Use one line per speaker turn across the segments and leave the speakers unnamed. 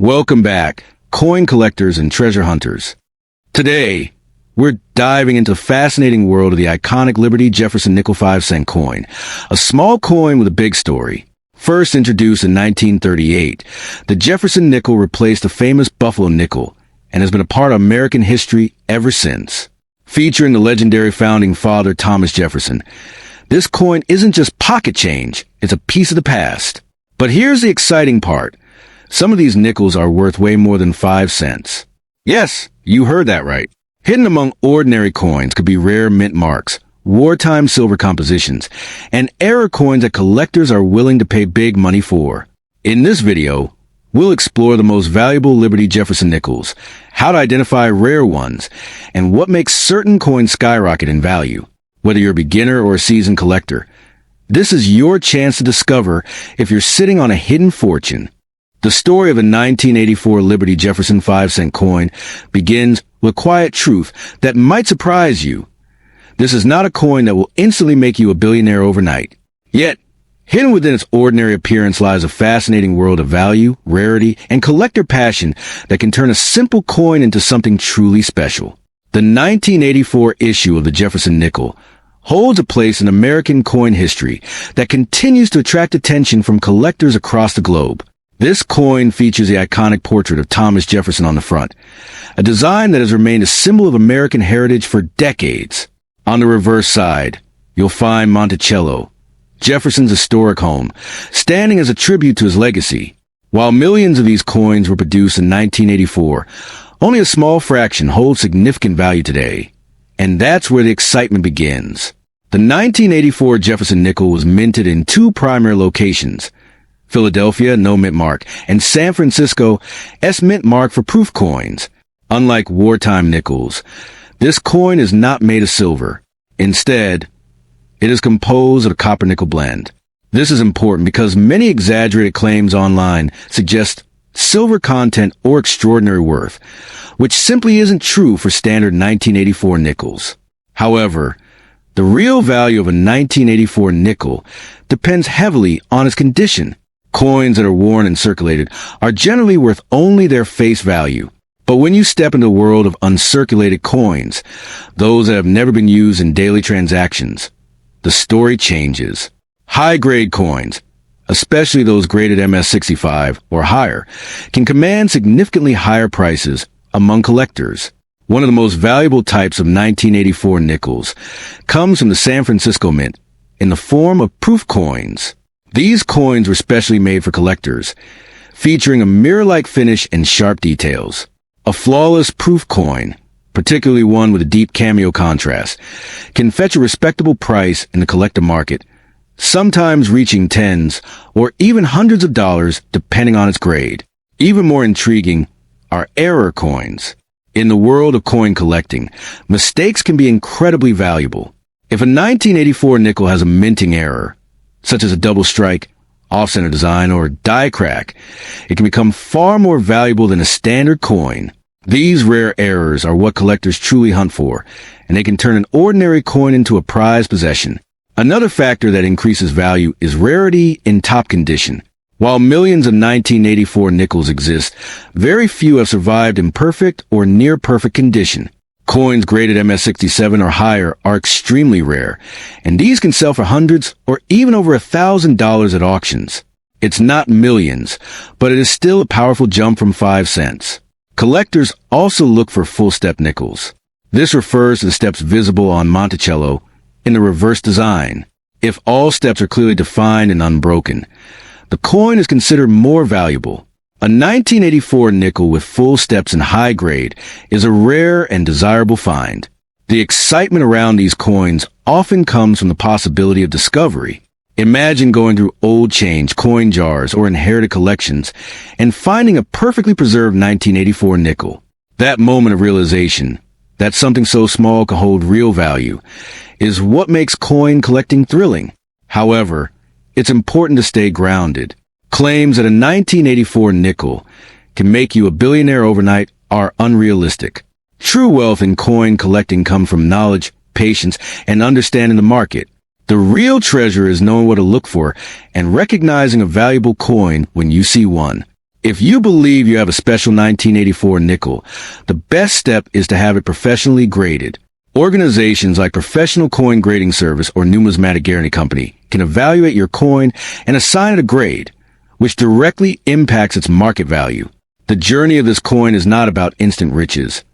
Welcome back, coin collectors and treasure hunters. Today, we're diving into the fascinating world of the iconic Liberty Jefferson Nickel 5-cent coin, a small coin with a big story. First introduced in 1938, the Jefferson nickel replaced the famous Buffalo nickel and has been a part of American history ever since. Featuring the legendary founding father Thomas Jefferson, this coin isn't just pocket change, it's a piece of the past. But here's the exciting part. Some of these nickels are worth way more than 5 cents. Yes, you heard that right. Hidden among ordinary coins could be rare mint marks, wartime silver compositions, and error coins that collectors are willing to pay big money for. In this video, we'll explore the most valuable Liberty Jefferson nickels, how to identify rare ones, and what makes certain coins skyrocket in value. Whether you're a beginner or a seasoned collector, this is your chance to discover if you're sitting on a hidden fortune. The story of the 1984 Liberty Jefferson 5-cent coin begins with a quiet truth that might surprise you. This is not a coin that will instantly make you a billionaire overnight. Yet, hidden within its ordinary appearance lies a fascinating world of value, rarity, and collector passion that can turn a simple coin into something truly special. The 1984 issue of the Jefferson nickel holds a place in American coin history that continues to attract attention from collectors across the globe. This coin features the iconic portrait of Thomas Jefferson on the front, a design that has remained a symbol of American heritage for decades. On the reverse side, you'll find Monticello, Jefferson's historic home, standing as a tribute to his legacy. While millions of these coins were produced in 1984, only a small fraction holds significant value today. And that's where the excitement begins. The 1984 Jefferson nickel was minted in two primary locations: Philadelphia, no mint mark, and San Francisco, S mint mark for proof coins. Unlike wartime nickels, this coin is not made of silver. Instead, it is composed of a copper-nickel blend. This is important because many exaggerated claims online suggest silver content or extraordinary worth, which simply isn't true for standard 1984 nickels. However, the real value of a 1984 nickel depends heavily on its condition. Coins that are worn and circulated are generally worth only their face value. But when you step into the world of uncirculated coins, those that have never been used in daily transactions, the story changes. High-grade coins, especially those graded MS65 or higher, can command significantly higher prices among collectors. One of the most valuable types of 1984 nickels comes from the San Francisco Mint in the form of proof coins. These coins were specially made for collectors, featuring a mirror-like finish and sharp details. A flawless proof coin, particularly one with a deep cameo contrast, can fetch a respectable price in the collector market, sometimes reaching tens or even hundreds of dollars depending on its grade. Even more intriguing are error coins. In the world of coin collecting, mistakes can be incredibly valuable. If a 1984 nickel has a minting error, such as a double strike, off-center design, or die crack, it can become far more valuable than a standard coin. These rare errors are what collectors truly hunt for, and they can turn an ordinary coin into a prized possession. Another factor that increases value is rarity in top condition. While millions of 1984 nickels exist, very few have survived in perfect or near-perfect condition. Coins graded MS67 or higher are extremely rare, and these can sell for hundreds or even over $1,000 at auctions. It's not millions, but it is still a powerful jump from 5 cents. Collectors also look for full-step nickels. This refers to the steps visible on Monticello in the reverse design. If all steps are clearly defined and unbroken, the coin is considered more valuable. A 1984 nickel with full steps and high grade is a rare and desirable find. The excitement around these coins often comes from the possibility of discovery. Imagine going through old change, coin jars, or inherited collections and finding a perfectly preserved 1984 nickel. That moment of realization that something so small can hold real value is what makes coin collecting thrilling. However, it's important to stay grounded. Claims that a 1984 nickel can make you a billionaire overnight are unrealistic. True wealth in coin collecting comes from knowledge, patience, and understanding the market. The real treasure is knowing what to look for and recognizing a valuable coin when you see one. If you believe you have a special 1984 nickel, the best step is to have it professionally graded. Organizations like Professional Coin Grading Service or Numismatic Guarantee Company can evaluate your coin and assign it a grade, which directly impacts its market value. The journey of this coin is not about instant riches.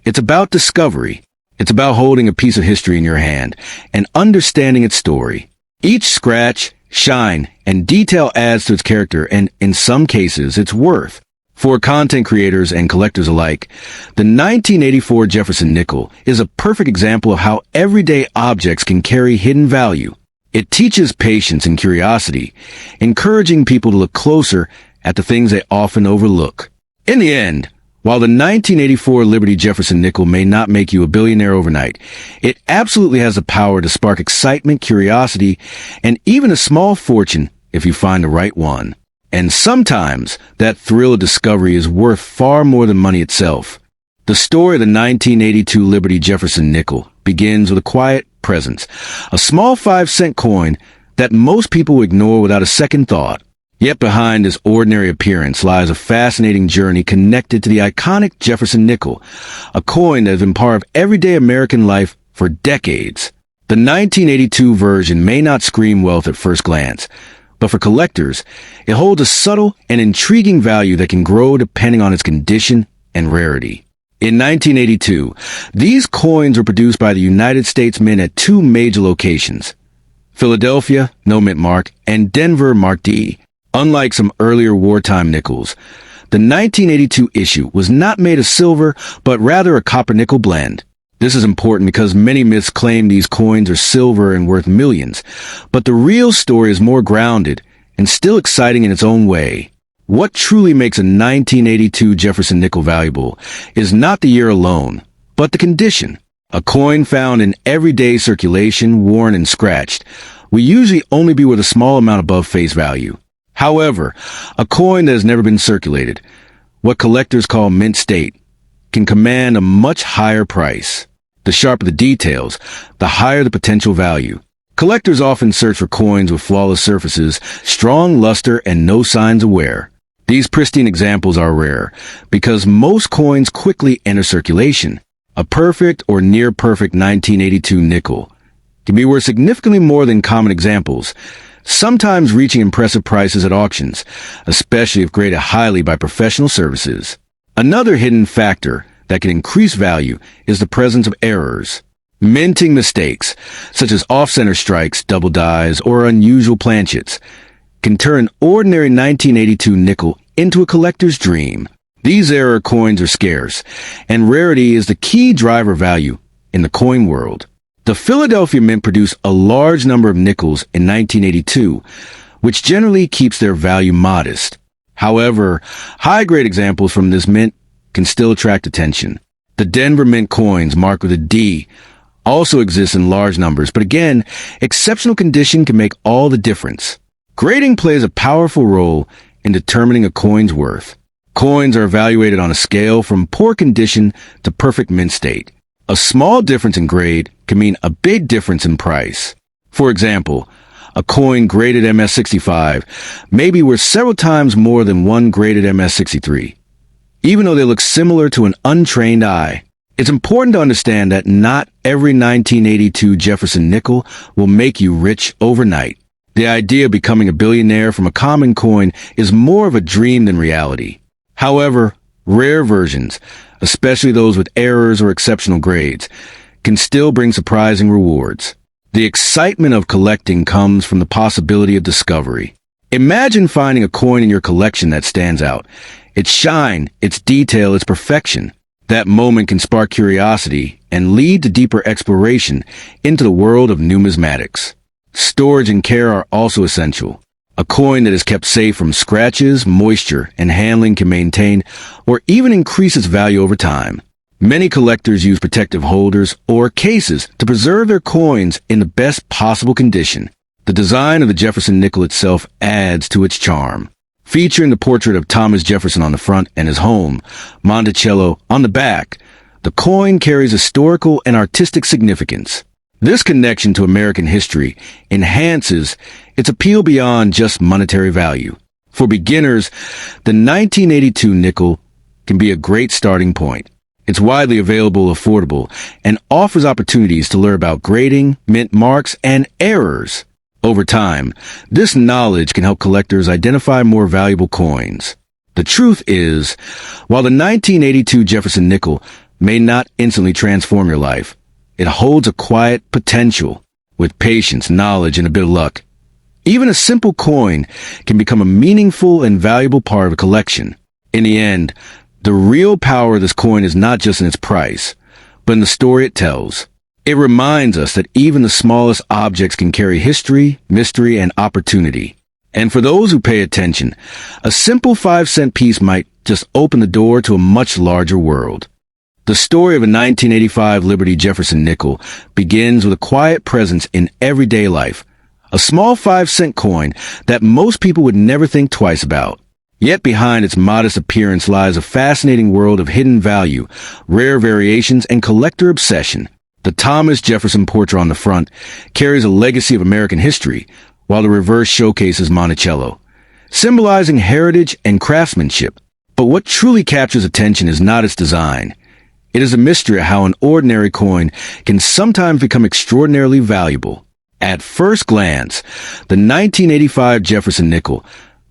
It's about discovery. It's about holding a piece of history in your hand and understanding its story. Each scratch, shine, and detail adds to its character and, in some cases, its worth. For content creators and collectors alike, the 1984 Jefferson Nickel is a perfect example of how everyday objects can carry hidden value. It teaches patience and curiosity, encouraging people to look closer at the things they often overlook. In the end, while the 1984 Liberty Jefferson Nickel may not make you a billionaire overnight, it absolutely has the power to spark excitement, curiosity, and even a small fortune if you find the right one. And sometimes that thrill of discovery is worth far more than money itself. The story of the 1982 Liberty Jefferson Nickel begins with a quiet presence, a small 5-cent coin that most people ignore without a second thought. Yet behind this ordinary appearance lies a fascinating journey connected to the iconic Jefferson Nickel, a coin that has been part of everyday American life for decades. The 1982 version may not scream wealth at first glance, but for collectors, it holds a subtle and intriguing value that can grow depending on its condition and rarity. In 1982, these coins were produced by the United States Mint at two major locations: Philadelphia, no mint mark, and Denver, mark D. Unlike some earlier wartime nickels, the 1982 issue was not made of silver, but rather a copper-nickel blend. This is important because many myths claim these coins are silver and worth millions, but the real story is more grounded and still exciting in its own way. What truly makes a 1982 Jefferson Nickel valuable is not the year alone, but the condition. A coin found in everyday circulation, worn and scratched, will usually only be worth a small amount above face value. However, a coin that has never been circulated, what collectors call mint state, can command a much higher price. The sharper the details, the higher the potential value. Collectors often search for coins with flawless surfaces, strong luster, and no signs of wear. These pristine examples are rare because most coins quickly enter circulation. A perfect or near-perfect 1982 nickel can be worth significantly more than common examples, sometimes reaching impressive prices at auctions, especially if graded highly by professional services. Another hidden factor that can increase value is the presence of errors. Minting mistakes, such as off-center strikes, double dies, or unusual planchets, can turn an ordinary 1982 nickel into a collector's dream. These error coins are scarce, and rarity is the key driver value in the coin world. The Philadelphia Mint produced a large number of nickels in 1982, which generally keeps their value modest. However, high-grade examples from this mint can still attract attention. The Denver Mint coins marked with a D also exist in large numbers, but again, exceptional condition can make all the difference. Grading plays a powerful role in determining a coin's worth. Coins are evaluated on a scale from poor condition to perfect mint state. A small difference in grade can mean a big difference in price. For example, a coin graded MS-65 may be worth several times more than one graded MS-63, even though they look similar to an untrained eye. It's important to understand that not every 1982 Jefferson Nickel will make you rich overnight. The idea of becoming a billionaire from a common coin is more of a dream than reality. However, rare versions, especially those with errors or exceptional grades, can still bring surprising rewards. The excitement of collecting comes from the possibility of discovery. Imagine finding a coin in your collection that stands out. Its shine, its detail, its perfection. That moment can spark curiosity and lead to deeper exploration into the world of numismatics. Storage and care are also essential. A coin that is kept safe from scratches, moisture, and handling can maintain or even increase its value over time. Many collectors use protective holders or cases to preserve their coins in the best possible condition. The design of the Jefferson Nickel itself adds to its charm. Featuring the portrait of Thomas Jefferson on the front and his home, Monticello, on the back, the coin carries historical and artistic significance. This connection to American history enhances its appeal beyond just monetary value. For beginners, the 1982 nickel can be a great starting point. It's widely available, affordable, and offers opportunities to learn about grading, mint marks, and errors. Over time, this knowledge can help collectors identify more valuable coins. The truth is, while the 1982 Jefferson nickel may not instantly transform your life, it holds a quiet potential. With patience, knowledge, and a bit of luck, even a simple coin can become a meaningful and valuable part of a collection. In the end, the real power of this coin is not just in its price, but in the story it tells. It reminds us that even the smallest objects can carry history, mystery, and opportunity. And for those who pay attention, a simple 5-cent piece might just open the door to a much larger world. The story of a 1985 Liberty Jefferson nickel begins with a quiet presence in everyday life, a small 5-cent coin that most people would never think twice about. Yet behind its modest appearance lies a fascinating world of hidden value, rare variations, and collector obsession. The Thomas Jefferson portrait on the front carries a legacy of American history, while the reverse showcases Monticello, symbolizing heritage and craftsmanship. But what truly captures attention is not its design. It is a mystery how an ordinary coin can sometimes become extraordinarily valuable. At first glance, the 1985 Jefferson nickel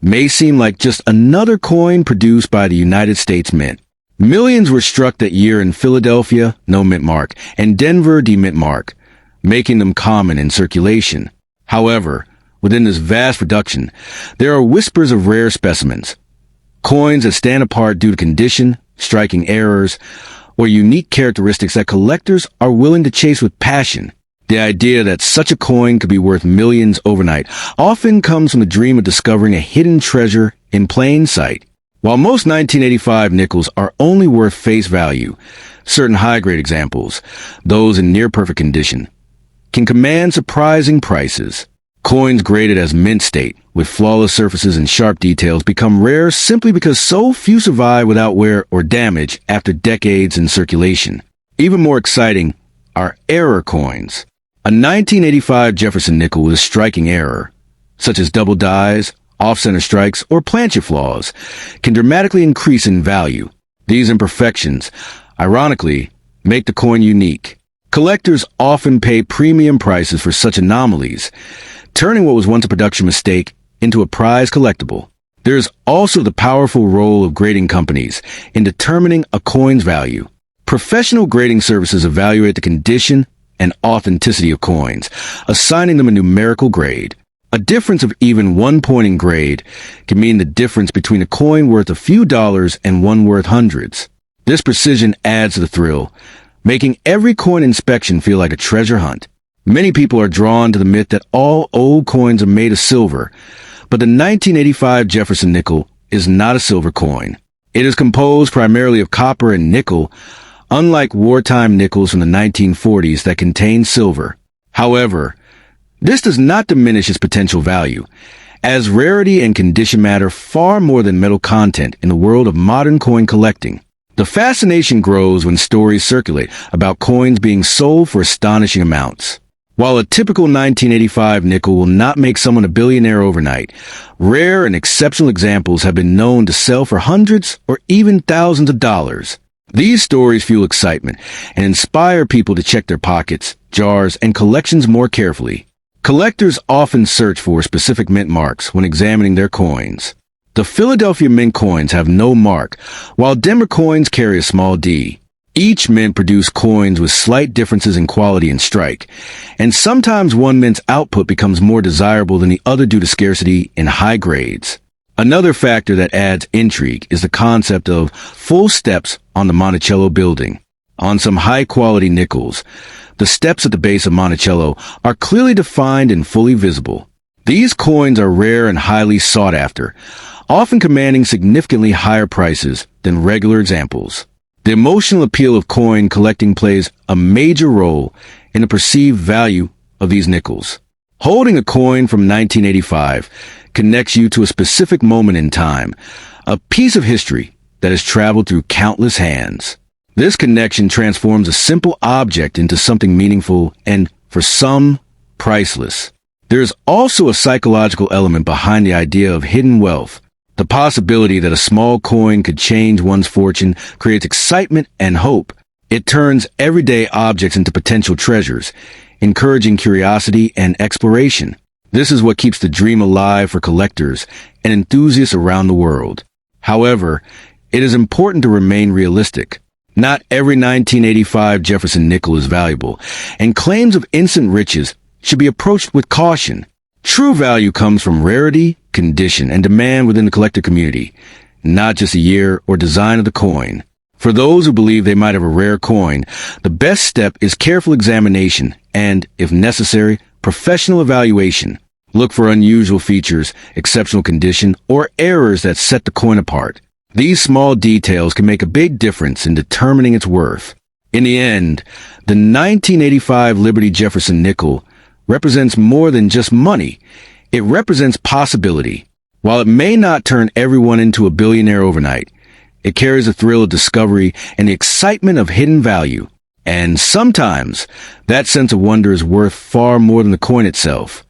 may seem like just another coin produced by the United States Mint. Millions were struck that year in Philadelphia, no mint mark, and Denver, de-mint mark, making them common in circulation. However, within this vast production, there are whispers of rare specimens, coins that stand apart due to condition, striking errors, or unique characteristics that collectors are willing to chase with passion. The idea that such a coin could be worth millions overnight often comes from the dream of discovering a hidden treasure in plain sight. While most 1985 nickels are only worth face value, certain high-grade examples, those in near-perfect condition, can command surprising prices. Coins graded as mint state, with flawless surfaces and sharp details, become rare simply because so few survive without wear or damage after decades in circulation. Even more exciting are error coins. A 1985 Jefferson nickel with a striking error, such as double dies, off-center strikes, or planchet flaws, can dramatically increase in value. These imperfections, ironically, make the coin unique. Collectors often pay premium prices for such anomalies, turning what was once a production mistake into a prized collectible. There is also the powerful role of grading companies in determining a coin's value. Professional grading services evaluate the condition and authenticity of coins, assigning them a numerical grade. A difference of even 1 point in grade can mean the difference between a coin worth a few dollars and one worth hundreds. This precision adds to the thrill, making every coin inspection feel like a treasure hunt. Many people are drawn to the myth that all old coins are made of silver, but the 1985 Jefferson nickel is not a silver coin. It is composed primarily of copper and nickel, unlike wartime nickels from the 1940s that contain silver. However, this does not diminish its potential value, as rarity and condition matter far more than metal content in the world of modern coin collecting. The fascination grows when stories circulate about coins being sold for astonishing amounts. While a typical 1985 nickel will not make someone a billionaire overnight, rare and exceptional examples have been known to sell for hundreds or even thousands of dollars. These stories fuel excitement and inspire people to check their pockets, jars, and collections more carefully. Collectors often search for specific mint marks when examining their coins. The Philadelphia Mint coins have no mark, while Denver coins carry a small D. Each mint produced coins with slight differences in quality and strike, and sometimes one mint's output becomes more desirable than the other due to scarcity in high grades. Another factor that adds intrigue is the concept of full steps on the Monticello building. On some high-quality nickels, the steps at the base of Monticello are clearly defined and fully visible. These coins are rare and highly sought after, often commanding significantly higher prices than regular examples. The emotional appeal of coin collecting plays a major role in the perceived value of these nickels. Holding a coin from 1985 connects you to a specific moment in time, a piece of history that has traveled through countless hands. This connection transforms a simple object into something meaningful and, for some, priceless. There is also a psychological element behind the idea of hidden wealth. The possibility that a small coin could change one's fortune creates excitement and hope. It turns everyday objects into potential treasures, encouraging curiosity and exploration. This is what keeps the dream alive for collectors and enthusiasts around the world. However, it is important to remain realistic. Not every 1985 Jefferson nickel is valuable, and claims of instant riches should be approached with caution. True value comes from rarity, condition, and demand within the collector community, not just the year or design of the coin. For those who believe they might have a rare coin, the best step is careful examination and, if necessary, professional evaluation. Look for unusual features, exceptional condition, or errors that set the coin apart. These small details can make a big difference in determining its worth. In the end, the 1985 Liberty Jefferson Nickel represents more than just money. It represents possibility. While it may not turn everyone into a billionaire overnight, it carries the thrill of discovery and the excitement of hidden value. And sometimes, that sense of wonder is worth far more than the coin itself.